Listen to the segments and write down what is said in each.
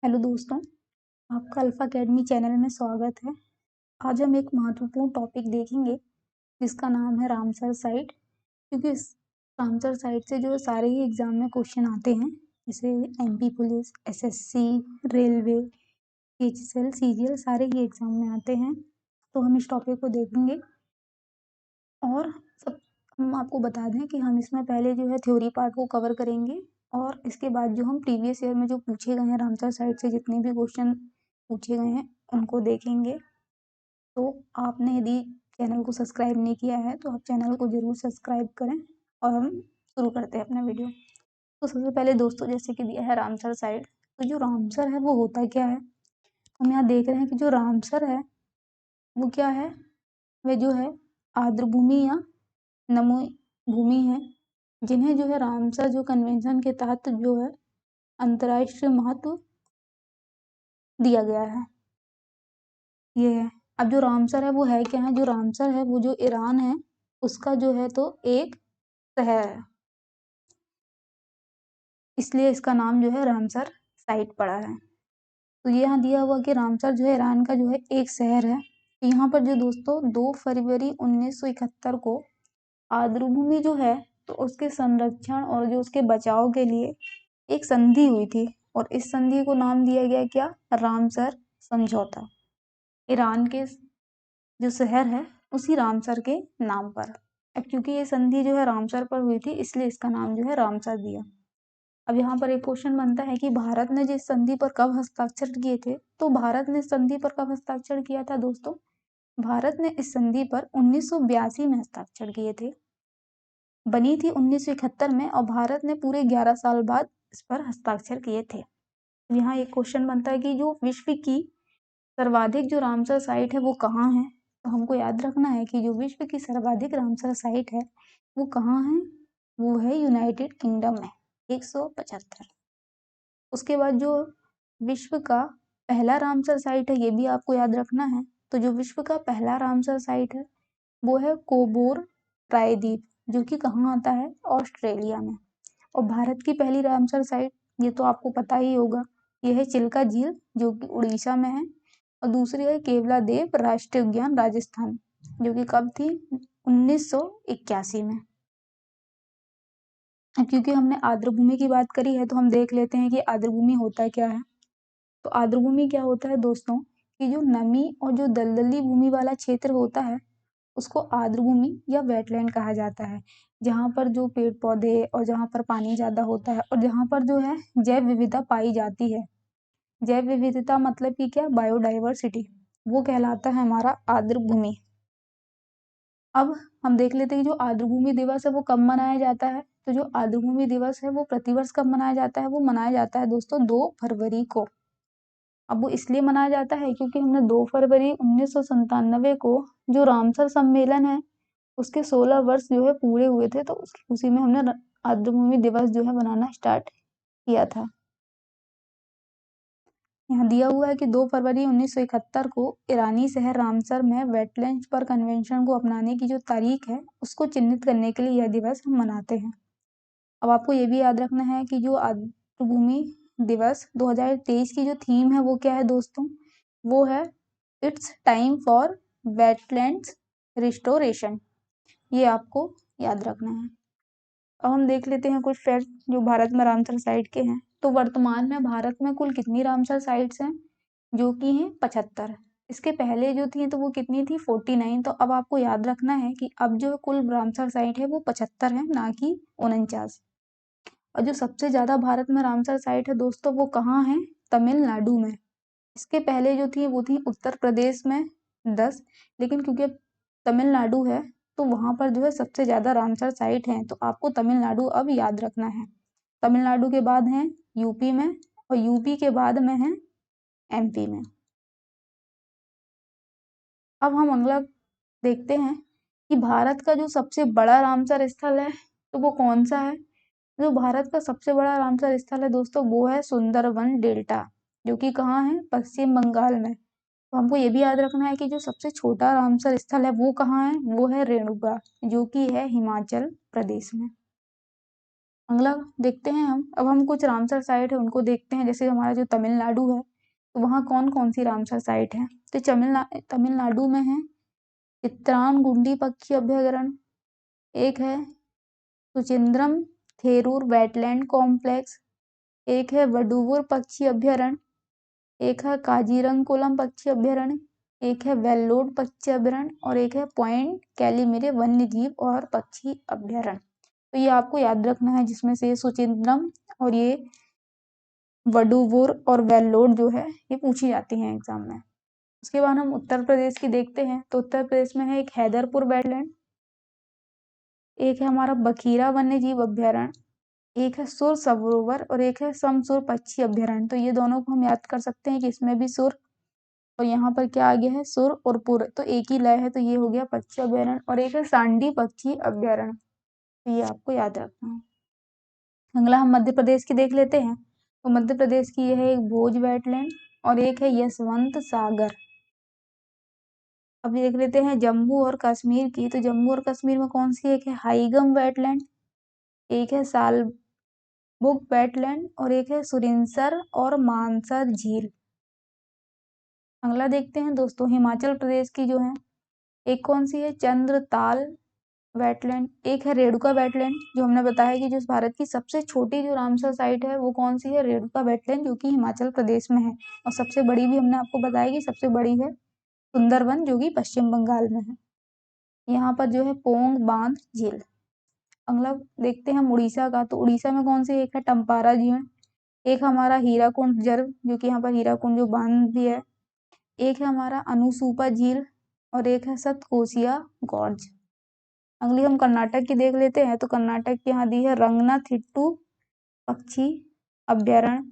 Hello दोस्तों, आपका alpha academy channel में स्वागत है। आज हम एक महत्वपूर्ण टॉपिक देखेंगे जिसका नाम है रामसर साइट। क्योंकि इस रामसर साइट से जो सारे ही एग्ज़ाम में क्वेश्चन आते हैं, जैसे MP police, SSC, railway, PHEL, CGL सारे ही एग्ज़ाम में आते हैं। तो हम इस टॉपिक को देखेंगे और सब हम आपको बता दें कि हम इसमें पहले जो है थ्योरी पार्ट को कवर करेंगे और इसके बाद जो हम प्रीवियस ईयर में जो पूछे गए हैं रामसर साइट से जितने भी क्वेश्चन पूछे गए हैं उनको देखेंगे। तो आपने यदि चैनल को सब्सक्राइब नहीं किया है तो आप चैनल को ज़रूर सब्सक्राइब करें और हम शुरू करते हैं अपना वीडियो। तो सबसे पहले दोस्तों जैसे कि दिया है रामसर साइट, तो जो रामसर है वो होता क्या है? हम यहाँ देख रहे हैं कि जो रामसर है वो क्या है? वह जो है आर्द्र भूमि या नमो भूमि है, जिन्हें जो है रामसर जो कन्वेंशन के तहत जो है अंतर्राष्ट्रीय महत्व दिया गया है। ये है। अब जो रामसर है वो है क्या है? जो रामसर है वो जो ईरान है उसका जो है तो एक शहर है, इसलिए इसका नाम जो है रामसर साइट पड़ा है। तो ये यहाँ दिया हुआ कि रामसर जो है ईरान का जो है एक शहर है। तो यहाँ पर जो दोस्तों 2 फरवरी 1971 को आर्द्रभूमि जो है तो उसके संरक्षण और जो उसके बचाव के लिए एक संधि हुई थी और इस संधि को नाम दिया गया क्या? रामसर समझौता। ईरान के जो शहर है उसी रामसर के नाम पर। अब क्योंकि ये संधि जो है रामसर पर हुई थी इसलिए इसका नाम जो है रामसर दिया। अब यहाँ पर एक क्वेश्चन बनता है कि भारत ने जिस संधि पर कब हस्ताक्षर किए थे? तो भारत ने संधि पर कब हस्ताक्षर किया था दोस्तों? भारत ने इस संधि पर 1982 में हस्ताक्षर किए थे। बनी थी 1971 में और भारत ने पूरे 11 साल बाद इस पर हस्ताक्षर किए थे। यहाँ एक क्वेश्चन बनता है कि जो विश्व की सर्वाधिक जो रामसर साइट है वो कहाँ है? तो हमको याद रखना है कि जो विश्व की सर्वाधिक रामसर साइट है वो कहाँ है? वो है यूनाइटेड किंगडम में 175। उसके बाद जो विश्व का पहला रामसर साइट है ये भी आपको याद रखना है। तो जो विश्व का पहला रामसर साइट है वो है कोबोर प्रायद्वीप, जो कि कहाँ आता है? ऑस्ट्रेलिया में। और भारत की पहली रामसर साइट ये तो आपको पता ही होगा, ये है चिल्का झील जो कि उड़ीसा में है। और दूसरी है केवलादेव राष्ट्रीय उद्यान राजस्थान, जो कि कब थी? 1981 में। क्योंकि हमने आर्द्रभूमि की बात करी है तो हम देख लेते हैं कि आर्द्रभूमि होता क्या है। तो आर्द्रभूमि क्या होता है दोस्तों कि जो नमी और जो दलदली भूमि वाला क्षेत्र होता है उसको आर्द्रभूमि या वेटलैंड कहा जाता है, जहाँ पर जो पेड़ पौधे और जहाँ पर पानी ज़्यादा होता है और जहाँ पर जो है जैव विविधता पाई जाती है। जैव विविधता मतलब कि क्या? बायोडाइवर्सिटी, वो कहलाता है हमारा आर्द्रभूमि। अब हम देख लेते हैं कि जो आर्द्रभूमि दिवस है वो कब मनाया जाता है? तो जो आर्द्रभूमि दिवस है वो प्रतिवर्ष कब मनाया जाता है? वो मनाया जाता है दोस्तों 2 फरवरी को। अब वो इसलिए मनाया जाता है क्योंकि हमने 2 फरवरी 1997 को जो रामसर सम्मेलन है उसके 16 वर्ष जो है पूरे हुए थे, तो उसी में हमने आर्द्रभूमि दिवस जो है मनाना स्टार्ट किया था। यहाँ दिया हुआ है कि 2 फरवरी 1971 को ईरानी शहर रामसर में वेटलैंड्स पर कन्वेंशन को अपनाने की जो तारीख है उसको चिन्हित करने के लिए यह दिवस हम मनाते हैं। अब आपको ये भी याद रखना है कि जो आर्द्रभूमि दिवस 2023 की जो थीम है वो क्या है दोस्तों? वो है it's time for wetlands restoration. ये आपको याद रखना है। अब हम देख लेते हैं कुछ फैक्ट जो भारत में रामसर साइट के हैं। तो वर्तमान में भारत में कुल कितनी रामसर साइट्स हैं? जो कि हैं 75। इसके पहले जो थी तो वो कितनी थी? 49। तो अब आपको याद रखना है कि अब जो कुल रामसर साइट है वो 75 है, ना कि 49। और जो सबसे ज़्यादा भारत में रामसर साइट है दोस्तों वो कहाँ है? तमिलनाडु में। इसके पहले जो थी वो थी उत्तर प्रदेश में 10, लेकिन क्योंकि अब तमिलनाडु है तो वहाँ पर जो है सबसे ज़्यादा रामसर साइट हैं, तो आपको तमिलनाडु अब याद रखना है। तमिलनाडु के बाद हैं यूपी में और यूपी के बाद में है एमपी में। अब हम अगला देखते हैं कि भारत का जो सबसे बड़ा रामसर स्थल है तो वो कौन सा है? जो भारत का सबसे बड़ा रामसर स्थल है दोस्तों वो है सुंदरवन डेल्टा, जो कि कहाँ है? पश्चिम बंगाल में। तो हमको ये भी याद रखना है कि जो सबसे छोटा रामसर स्थल है वो कहाँ है? वो है रेणुका, जो कि है हिमाचल प्रदेश में। अगला देखते हैं हम। अब हम कुछ रामसर साइट है उनको देखते हैं। जैसे हमारा जो तमिलनाडु है तो वहाँ कौन कौन सी रामसर साइट है। तो तमिलनाडु में है चित्रानगुंडी पक्षी अभ्यारण्य, एक है सुचिंद्रम थेरूर वेटलैंड कॉम्प्लेक्स, एक है वडुवुर पक्षी अभ्यारण्य, एक है काजीरंगकोलम पक्षी अभ्यारण्य, एक है वेल्लोर पक्षी अभ्यारण्य और एक है पॉइंट कैलीमेरे वन्य जीव और पक्षी अभ्यारण्य। तो ये आपको याद रखना है, जिसमें से सुचिंद्रम और ये वडुवुर और वेल्लोर जो है ये पूछी जाती हैं एग्जाम में। उसके बाद हम उत्तर प्रदेश की देखते हैं। तो उत्तर प्रदेश में है एक हैदरपुर वेटलैंड, एक है हमारा बखीरा वन्य जीव अभ्यारण्य, एक है सुर सरोवर और एक है समसुर पक्षी अभ्यारण्य। तो ये दोनों को हम याद कर सकते हैं कि इसमें भी सुर और यहाँ पर क्या आ गया है सुर और पुर, तो एक ही लय है, तो ये हो गया पक्षी अभ्यारण्य। और एक है सांडी पक्षी अभ्यारण्य, तो ये आपको याद रखना है। अगला हम मध्य प्रदेश की देख लेते हैं। तो मध्य प्रदेश की यह है एक भोज वेटलैंड और एक है यशवंत सागर। अब देख लेते हैं जम्मू और कश्मीर की। तो जम्मू और कश्मीर में कौन सी, एक है हाईगम वेटलैंड, एक है सालबुग वेटलैंड और एक है सुरिनसर और मानसर झील। अगला देखते हैं दोस्तों हिमाचल प्रदेश की जो है, एक कौन सी है चंद्रताल वेटलैंड, एक है रेणुका वेटलैंड जो हमने बताया कि जो भारत की सबसे छोटी जो रामसर साइट है वो कौन सी है, रेणुका वेटलैंड, जो कि हिमाचल प्रदेश में है। और सबसे बड़ी भी हमने आपको बताया कि सबसे बड़ी है सुंदरवन, जो कि पश्चिम बंगाल में है। यहाँ पर जो है पोंग बांध झील। अगला देखते हैं हम उड़ीसा का। तो उड़ीसा में कौन सी, एक है टम्पारा झील, एक हमारा हीराकुंड जर्व जो कि यहाँ पर हीराकुंड जो बांध भी है, एक है हमारा अनुसूपा झील और एक है सतकोसिया गॉर्ज। अगली हम कर्नाटक की देख लेते हैं। तो कर्नाटक की यहाँ दी है रंगनाथिट्टू पक्षी अभ्यारण्य।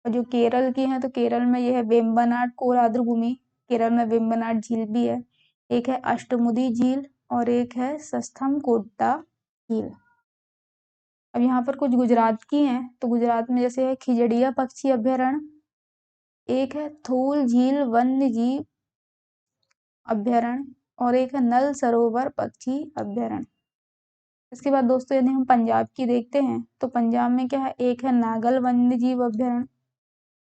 और जो केरल की है तो केरल में यह है वेम्बनाड कोल आर्द्र भूमि, केरल में वेम्बनाड झील भी है, एक है अष्टमुदी झील और एक है सस्थमकोट्टा झील। अब यहाँ पर कुछ गुजरात की हैं। तो गुजरात में जैसे है खिजड़िया पक्षी अभ्यारण्य, एक है थूल झील वन्य जीव अभ्यारण्य और एक है नल सरोवर पक्षी अभ्यारण्य। इसके बाद दोस्तों यदि हम पंजाब की देखते हैं तो पंजाब में क्या है, एक है नागल वन्य जीव अभ्यारण्य,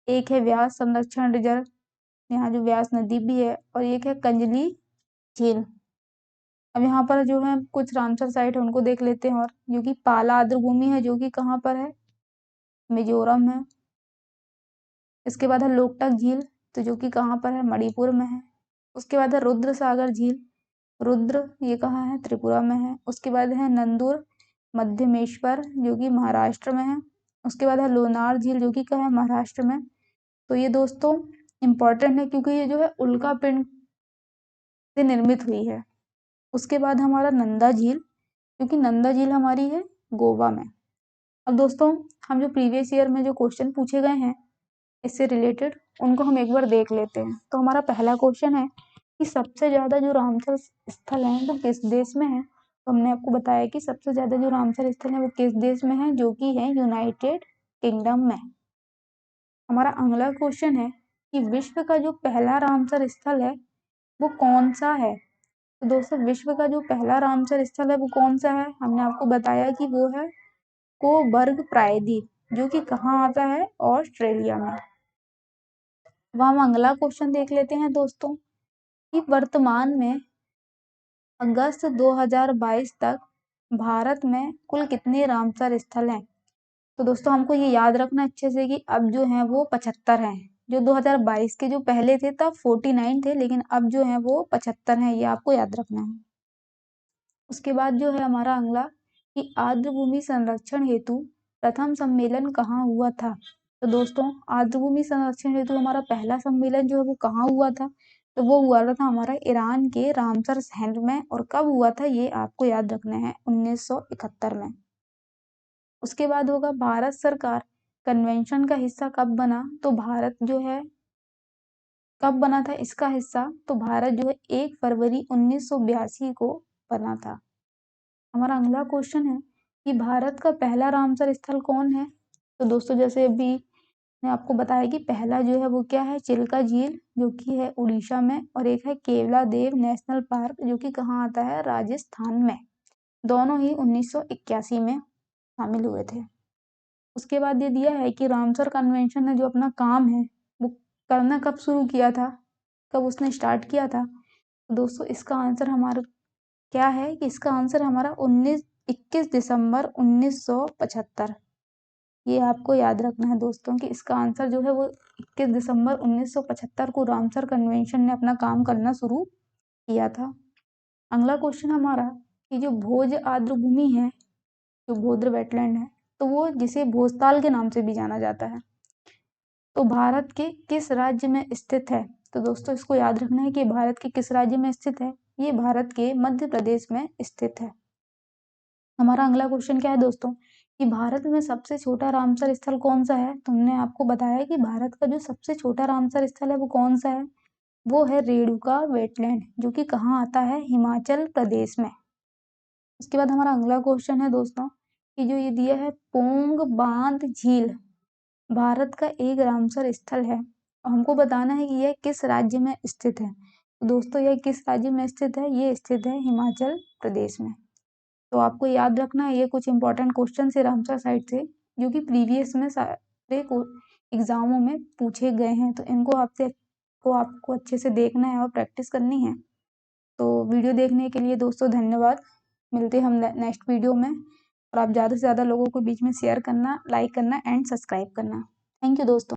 एक है व्यास संरक्षण रिजर्व, यहाँ जो व्यास नदी भी है, और एक है कंजली झील। अब यहाँ पर जो है कुछ रामसर साइट है उनको देख लेते हैं। और जो कि पाला आर्द्र भूमि है जो कि कहाँ पर है, मिजोरम है। इसके बाद है लोकटक झील, तो जो कि कहाँ पर है, मणिपुर में है। उसके बाद है रुद्र सागर झील, रुद्र ये कहाँ है, त्रिपुरा में है। उसके बाद है नंदुर मध्यमेश्वर जो कि महाराष्ट्र में है। उसके बाद है लोनार झील जो कि कहाँ है, महाराष्ट्र में। तो ये दोस्तों इम्पोर्टेंट है क्योंकि ये जो है उल्का पिंड से निर्मित हुई है। उसके बाद हमारा नंदा झील, क्योंकि नंदा झील हमारी है गोवा में। अब दोस्तों हम जो प्रीवियस ईयर में जो क्वेश्चन पूछे गए हैं इससे रिलेटेड उनको हम एक बार देख लेते हैं। तो हमारा पहला क्वेश्चन है कि सबसे ज्यादा जो रामसर स्थल है वो किस देश में है। तो हमने आपको बताया कि सबसे ज्यादा जो रामसर स्थल है वो किस देश में है, जो कि है यूनाइटेड किंगडम में। हमारा अगला क्वेश्चन है कि विश्व का जो पहला रामसर स्थल है वो कौन सा है। तो दोस्तों विश्व का जो पहला रामसर स्थल है वो कौन सा है, हमने आपको बताया कि वो है कोबर्ग प्रायद्वीप, जो कि कहाँ आता है, ऑस्ट्रेलिया में। अब हम अगला क्वेश्चन देख लेते हैं दोस्तों कि वर्तमान में अगस्त 2022 तक भारत में कुल कितने रामसर स्थल हैं। तो दोस्तों हमको ये याद रखना अच्छे से कि अब जो है वो 75 हैं। जो 2022 के जो पहले थे तब 49 थे, लेकिन अब जो है वो 75 हैं, ये आपको याद रखना है। उसके बाद जो है हमारा अगला कि आर्द्र भूमि संरक्षण हेतु प्रथम सम्मेलन कहाँ हुआ था। तो दोस्तों आर्द्र भूमि संरक्षण हेतु हमारा पहला सम्मेलन जो है वो कहाँ हुआ था, तो वो हुआ था हमारा ईरान के रामसर शहर में। और कब हुआ था ये आपको याद रखना है, 1971 में। उसके बाद होगा भारत सरकार कन्वेंशन का हिस्सा कब बना। तो भारत जो है कब बना था इसका हिस्सा, तो भारत जो है 1 फरवरी 1982 को बना था। हमारा अगला क्वेश्चन है कि भारत का पहला रामसर स्थल कौन है। तो दोस्तों जैसे अभी मैं आपको बताया कि पहला जो है वो क्या है, चिल्का झील जो कि है उड़ीसा में, और एक है केवला देव नेशनल पार्क जो कि कहाँ आता है, राजस्थान में। दोनों ही 1981 में शामिल हुए थे। उसके बाद ये दिया है कि रामसर कन्वेंशन ने जो अपना काम है वो करना कब शुरू किया था, कब उसने स्टार्ट किया था। तो दोस्तों इसका आंसर हमारा क्या है कि इसका आंसर हमारा 21 दिसंबर 1975। ये आपको याद रखना है दोस्तों कि इसका आंसर जो है वो 21 दिसंबर 1975 को रामसर कन्वेंशन ने अपना काम करना शुरू किया था। अगला क्वेश्चन हमारा कि जो भोज आर्द्र भूमि है, जो भोद्र वेटलैंड है, तो वो जिसे भोजताल के नाम से भी जाना जाता है, तो भारत के किस राज्य में स्थित है। तो दोस्तों इसको याद रखना है कि भारत के किस राज्य में स्थित है। ये भारत के मध्य प्रदेश में स्थित है। हमारा अगला क्वेश्चन क्या है दोस्तों कि भारत में सबसे छोटा रामसर स्थल कौन सा है। तुमने आपको बताया कि भारत का जो सबसे छोटा रामसर स्थल है वो कौन सा है, वो है रेणुका वेटलैंड, जो कि कहाँ आता है, हिमाचल प्रदेश में। उसके बाद हमारा अगला क्वेश्चन है दोस्तों कि जो ये दिया है पोंग बांध झील भारत का एक रामसर स्थल है और हमको बताना है कि यह किस राज्य में स्थित है। तो दोस्तों यह किस राज्य में स्थित है, ये स्थित है हिमाचल प्रदेश में। तो आपको याद रखना है ये कुछ इंपॉर्टेंट क्वेश्चन है रामसर साइट से जो कि प्रीवियस में सारे एग्जामों में पूछे गए हैं। तो इनको आपको अच्छे से देखना है और प्रैक्टिस करनी है। तो वीडियो देखने के लिए दोस्तों धन्यवाद। मिलते हैं हम नेक्स्ट वीडियो में, और आप ज़्यादा से ज़्यादा लोगों को बीच में शेयर करना, लाइक करना एंड सब्सक्राइब करना। थैंक यू दोस्तों।